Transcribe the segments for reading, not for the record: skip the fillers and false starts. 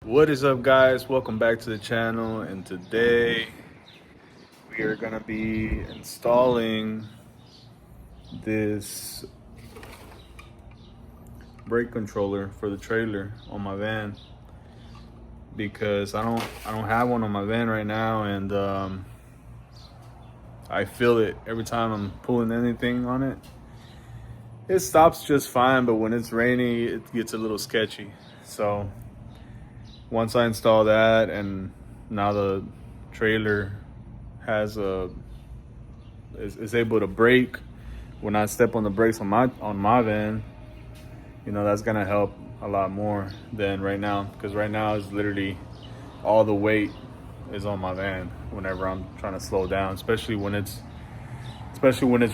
What is up, guys? Welcome back to the channel, and today we are gonna be installing this brake controller for the trailer on my van because I don't have one on my van right now, and I feel it every time I'm pulling anything on it. It stops just fine, but when it's rainy, it gets a little sketchy. So once I install that, and now the trailer has is able to brake when I step on the brakes on my van, that's gonna help a lot more than right now, because right now is literally all the weight is on my van whenever I'm trying to slow down, especially when it's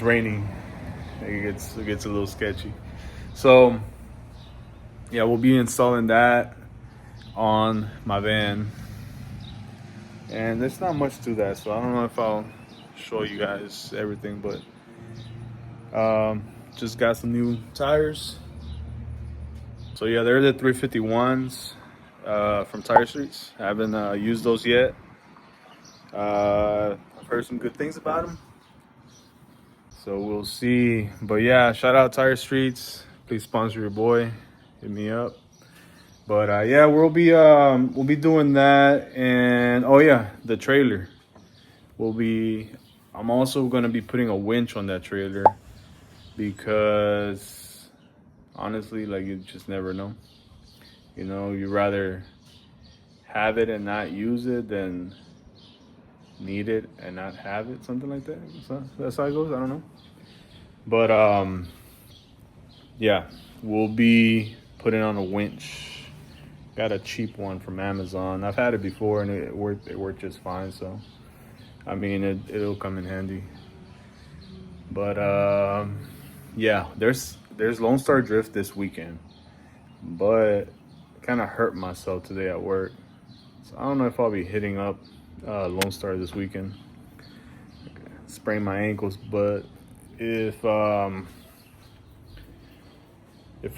raining. It gets a little sketchy. So yeah, we'll be installing that on my van, and there's not much to that, so I don't know if I'll show you guys everything, but just got some new tires. So yeah, they're the 351s from Tire Streets. I haven't used those yet. I've heard some good things about them, so we'll see. But yeah, shout out Tire Streets. Please sponsor your boy. Hit me up. But yeah, we'll be doing that, and oh yeah, the trailer I'm also gonna be putting a winch on that trailer, because honestly, like, you just never know. You rather have it and not use it than need it and not have it, something like that. So that's how it goes. I don't know. But yeah, we'll be putting on a winch. Got a cheap one from Amazon. I've had it before, and it worked just fine. So I mean, it'll come in handy. But yeah, there's Lone Star Drift this weekend, but kind of hurt myself today at work, so I don't know if I'll be hitting up Lone Star this weekend. Sprained my ankles, but if for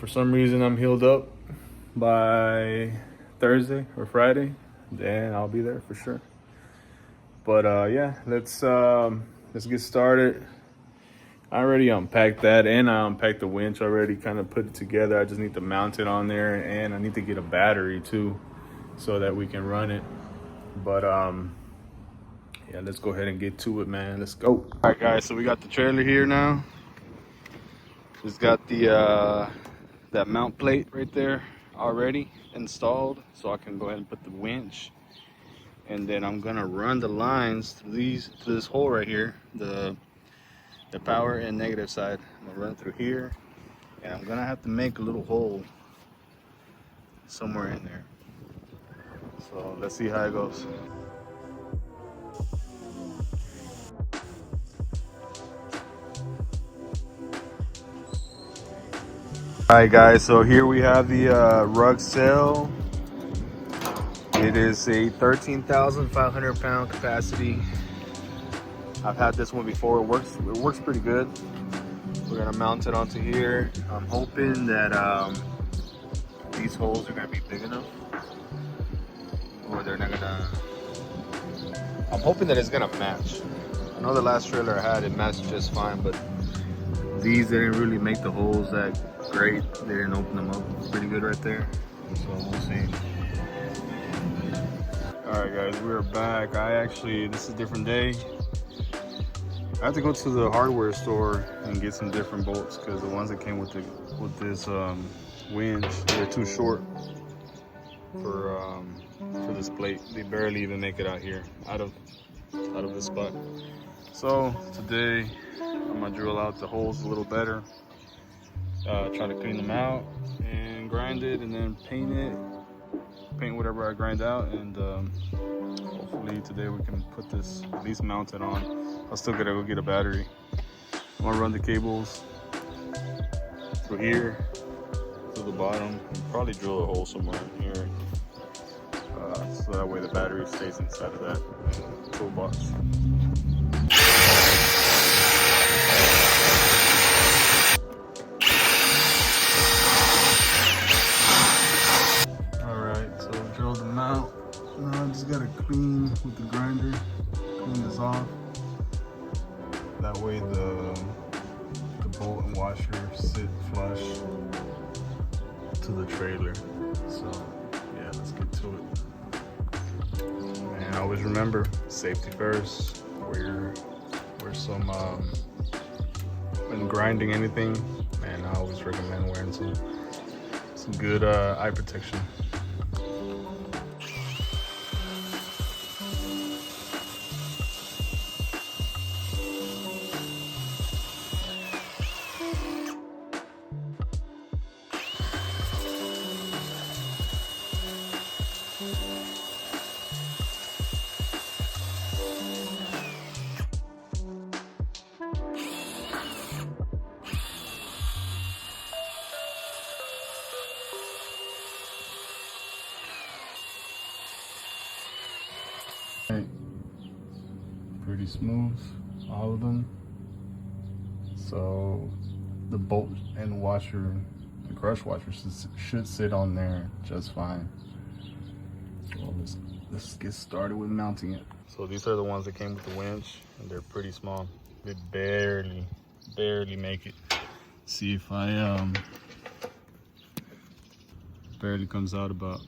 some reason I'm healed up by Thursday or Friday, then I'll be there for sure. But yeah, let's get started. I already unpacked that, and I unpacked the winch already, kind of put it together. I just need to mount it on there, and I need to get a battery too so that we can run it. But yeah, let's go ahead and get to it, man. Let's go. All right, guys, so we got the trailer here now. It's got the that mount plate right there already installed, so I can go ahead and put the winch, and then I'm gonna run the lines through this hole right here, the power and negative side. I'm gonna run through here, and I'm gonna have to make a little hole somewhere in there. So let's see how it goes. All right, guys, so here we have the rug sail. It is a 13,500 pound capacity. I've had this one before. It works pretty good. We're gonna mount it onto here. I'm hoping that these holes are gonna be big enough, or they're not gonna. I'm hoping that it's gonna match. I know the last trailer I had, it matched just fine, but these didn't really make the holes that great. They didn't open them up pretty good right there. So we'll see. All right, guys, we're back. This is a different day. I have to go to the hardware store and get some different bolts, because the ones that came with this winch, they're too short for this plate. They barely even make it out here, out of this spot. So today I'm gonna drill out the holes a little better, try to clean them out and grind it, and then paint whatever I grind out, and hopefully today we can put this at least mounted on. I'll still gotta go get a battery. I'm gonna run the cables through here to the bottom, and probably drill a hole somewhere in here, so that way the battery stays inside of that toolbox. All right, so drilled them Now I just gotta clean with the grinder, clean this off. That way the bolt and washer sit flush to the trailer. So yeah, let's get to it. And always remember, safety first. Wear some when grinding anything, and I always recommend wearing some good eye protection. Pretty smooth, all of them. So the bolt and washer, the crush washer should sit on there just fine. Well, let's get started with mounting it. So these are the ones that came with the winch, and they're pretty small. They barely make it. See if I barely comes out about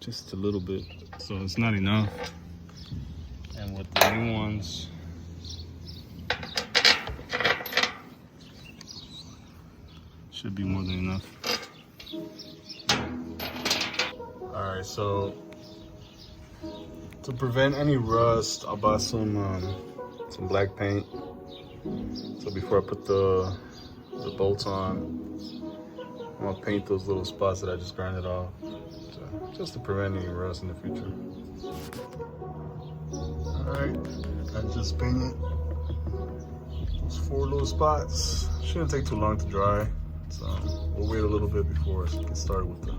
just a little bit, so it's not enough. And with the new ones, should be more than enough. All right, so to prevent any rust, I bought some black paint. So before I put the bolts on, I'm gonna paint those little spots that I just grinded off, so, just to prevent any rust in the future. Alright, I just painted those 4 little spots. Shouldn't take too long to dry, so we'll wait a little bit before I get started with the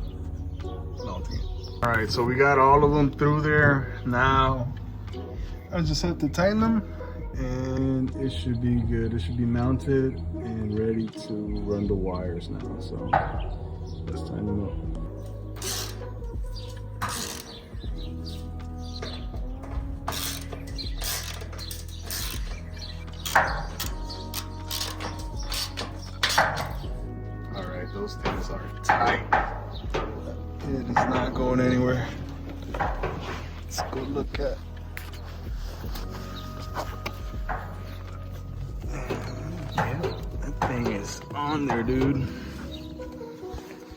mounting it. Alright, so we got all of them through there. Now I just have to tighten them, and it should be good. It should be mounted and ready to run the wires now. So let's tighten them up. Those things are tight. It is not going anywhere. Let's go look at. Yeah, that thing is on there, dude.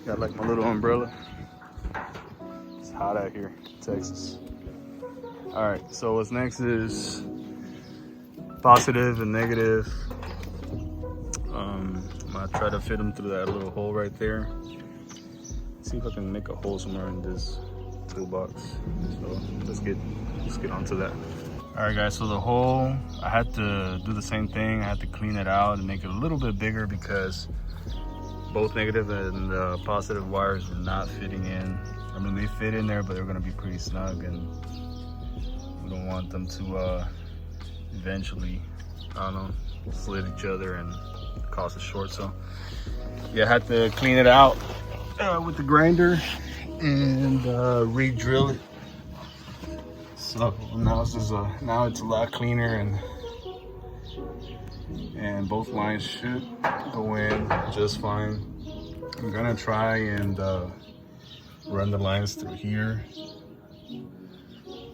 Got like my little umbrella. It's hot out here in Texas. All right, so what's next is positive and negative. I'm gonna try to fit them through that little hole right there. See if I can make a hole somewhere in this toolbox. So let's get onto that. All right, guys. So the hole, I had to do the same thing. I had to clean it out and make it a little bit bigger because both negative and positive wires were not fitting in. I mean, they fit in there, but they're gonna be pretty snug, and we don't want them to eventually, I don't know, slit each other and cause a short. So yeah, I had to clean it out with the grinder and re-drill it. So now it's a lot cleaner, and both lines should go in just fine. I'm gonna try and run the lines through here,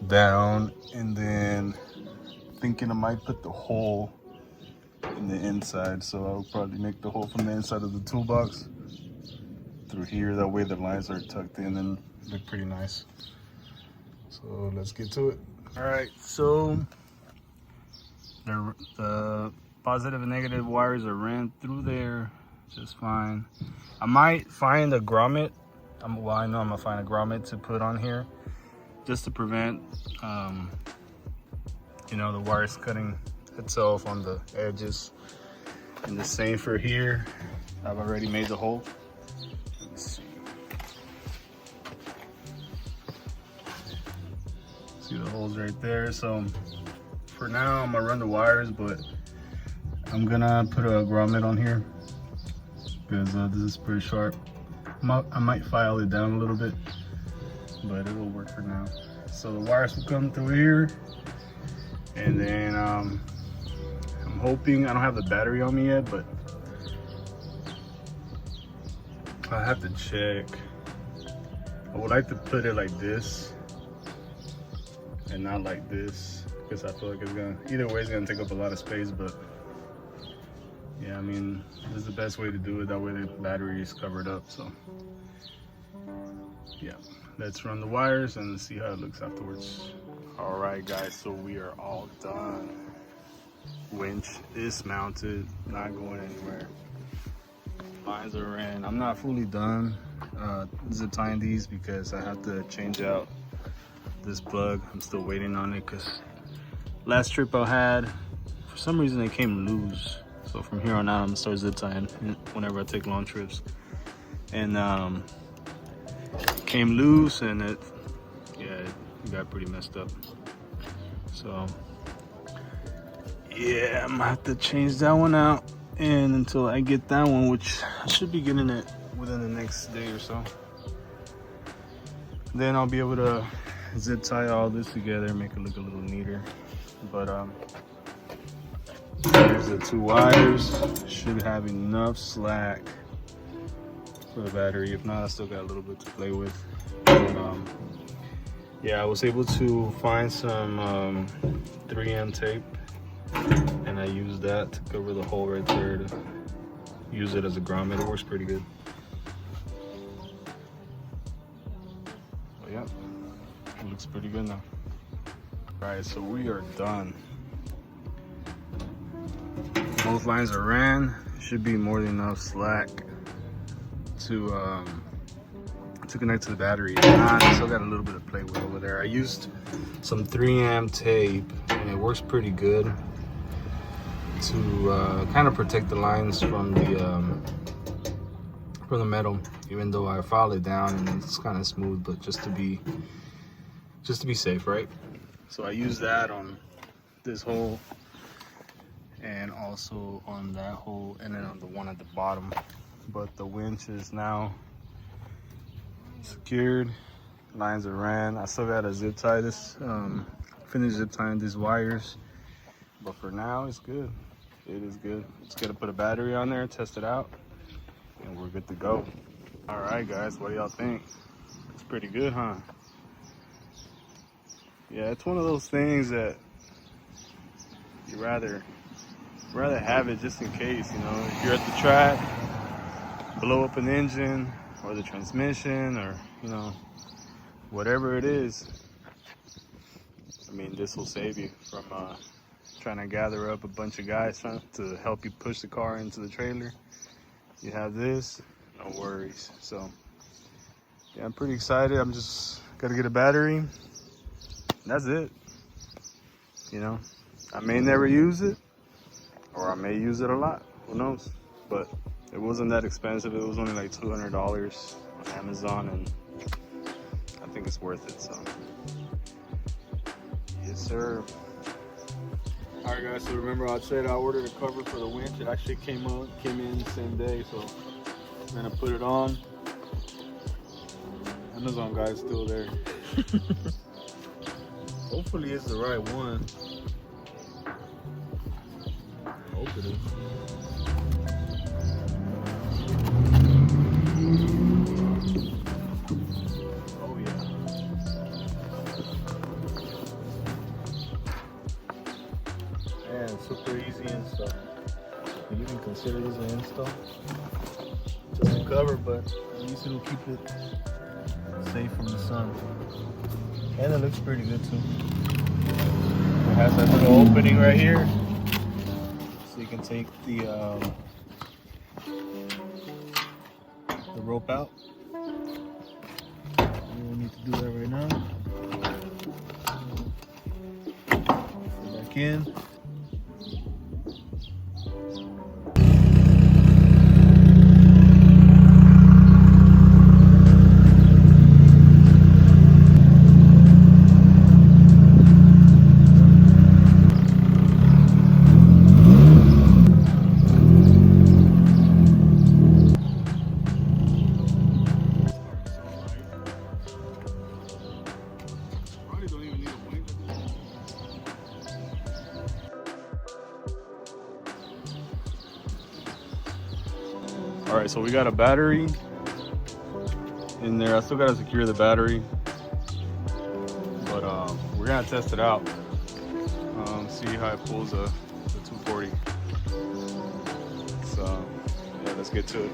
down, and then thinking I might put the hole in the inside. So I'll probably make the hole from the inside of the toolbox through here. That way the lines are tucked in and look pretty nice. So let's get to it. All right, so the positive and negative wires are ran through there just fine. I might find a grommet. Well, I know I'm gonna find a grommet to put on here just to prevent you know, the wires cutting itself on the edges. And the same for here. I've already made the hole. Let's see the holes right there. So for now I'm gonna run the wires, but I'm gonna put a grommet on here because this is pretty sharp. I might file it down a little bit but it'll work for now. So the wires will come through here, and then I'm hoping, I don't have the battery on me yet, but I have to check. I would like to put it like this and not like this, because I feel like it's gonna, either way it's gonna take up a lot of space. But yeah, I mean, this is the best way to do it, that way the battery is covered up. So yeah, let's run the wires and see how it looks afterwards. All right guys, so we are all done. Winch is mounted, not going anywhere. Lines are in. I'm not fully done zip tying these because I have to change out this plug. I'm still waiting on it because last trip I had, for some reason it came loose. So from here on out, I'm gonna start zip tying whenever I take long trips. And came loose, and it got pretty messed up. So yeah, I'm gonna have to change that one out. And until I get that one, which I should be getting it within the next day or so, then I'll be able to zip tie all this together and make it look a little neater. But here's the two wires. Should have enough slack for the battery. If not, I still got a little bit to play with. But yeah, I was able to find some 3M tape, and I used that to cover the hole right there to use it as a grommet. It works pretty good. But yeah, it looks pretty good now. All right, so we are done. Both lines are ran. Should be more than enough slack to connect to the battery. I still got a little bit of play with over there. I used some 3M tape, and it works pretty good to kind of protect the lines from the metal, even though I filed it down and it's kind of smooth, but just to be safe, right? So I use that on this hole and also on that hole, and then on the one at the bottom. But the winch is now secured, lines are ran. I still gotta zip tie this, finish zip tying these wires, but for now it's good. It is good. Just gotta put a battery on there, test it out, and we're good to go. All right guys, what do y'all think? It's pretty good, huh? Yeah, it's one of those things that you rather have it just in case, you know, if you're at the track, blow up an engine or the transmission, or you know, whatever it is. I mean, this will save you from trying to gather up a bunch of guys trying to help you push the car into the trailer. You have this, no worries. So yeah, I'm pretty excited. I'm just gotta get a battery. That's it. You know, I may never use it, or I may use it a lot, who knows? But it wasn't that expensive. It was only like $200 on Amazon, and I think it's worth it. So yes sir. All right guys, so remember I said I ordered a cover for the winch. It actually came in the same day, so I'm gonna put it on. Amazon guy's still there. Hopefully it's the right one. Hope it is. Oh yeah. Man, super easy install. You can consider this an install. Just a cover, but at least it'll keep it safe from the sun. And it looks pretty good too. It has that little opening right here, so you can take the rope out. We don't need to do that right now. Put it back in. 240 don't even need a winch. All right, so we got a battery in there. I still gotta secure the battery, but we're gonna test it out. See how it pulls the 240. So yeah, let's get to it.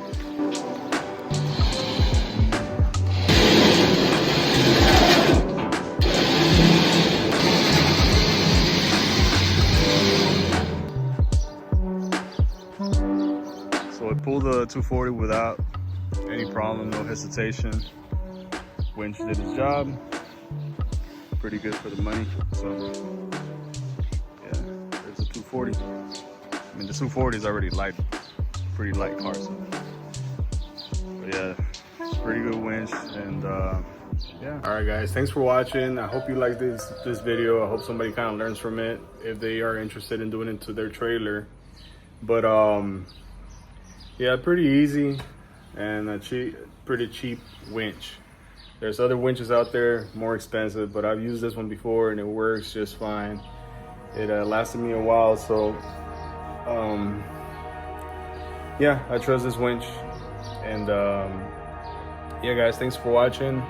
So it pulled the 240 without any problem, no hesitation. Winch did his job. Pretty good for the money. So yeah, there's a 240. I mean, the 240 is already light, pretty light car. So. But yeah, pretty good winch. And yeah. All right, guys, thanks for watching. I hope you like this video. I hope somebody kind of learns from it if they are interested in doing it to their trailer. But yeah, pretty easy and a pretty cheap winch. There's other winches out there more expensive, but I've used this one before and it works just fine. It lasted me a while, so yeah, I trust this winch. And yeah, guys, thanks for watching.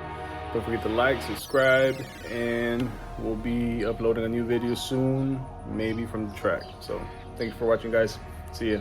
Don't forget to like, subscribe, and we'll be uploading a new video soon, maybe from the track. So thank you for watching, guys. See ya.